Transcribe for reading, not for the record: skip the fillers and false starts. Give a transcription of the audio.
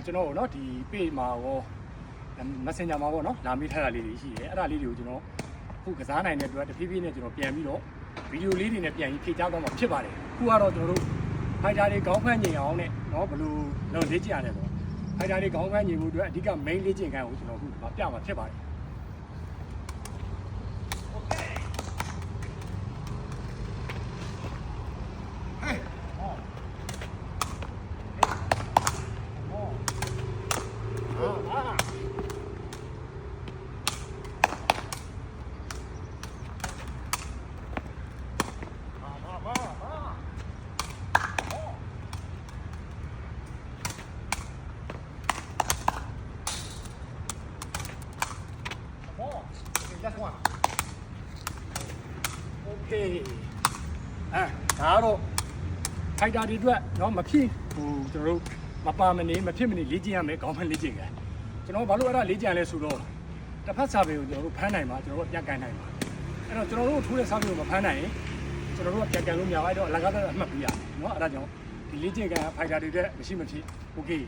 ကျွန်တော်နော်ဒီ page မှာရော messenger မှာပေါ့နော်လာမေးထားတာလေးတွေရှိတယ်အဲ့ဒါလေးတွေကိုကျွန်တော်ခုကစားနိုင်တဲ့အတွက်တဖြည်းဖြည်းနဲ့ကျွန်တော်ပြန်ပြီးတော့ဗီဒီယိုလေးတွေနဲ့ပြန်ပြီးဖြည့်ချသွားမှာဖြစ်ပါတယ်ခုကတော့ကျွန်တော်တို့ fighter တွေခေါင်းဖမ်းညင်အောင်နဲ့နော်ဘယ်လိုလုပ်လေ့ကျင့်ရတယ်ဆိုတော့ fighter တွေခေါင်းဖမ်းညင်မှုအတွက်အဓိက main လေ့ကျင့်ခန်းကိုကျွန်တော်ခုပြမှာဖြစ်ပါတယ်Just one. Okay. ဒါတော့ fighter တွေအတွက်เนาะမဖြစ်ဟိုကျွန်တော်တို့မပါမနေမဖြစ်မနေလေ့ကျင့်ရမယ်ခေါင်းဖမ်းလေ့ကျင့်တယ်ကျွန်တော်ဘာလို့အဲ့ဒါလေ့ကျင့်ရလဲဆိုတော့တစ်ဖက်စာပေကိုကျွန်တော်တို့ဖမ်းနိုင်မှာကျွန်တော်တို့ပြန်ကန်နိုင်မှာအဲ့တော့ကျွန်တော်တို့ထိုးတဲ့စာပေကိုမဖမ်းနိုင်ရင်ကျွန်တော်တို့ပြန်ကန်လို့မရပါဘူးအဲ့တော့အလကားသက်အမှတ်ပေးရတယ်เนาะအဲ့ဒါကြောင့်ဒီလေ့ကျင့်ခန်း fighter တွေအတွက်မရှိမဖြစ် okay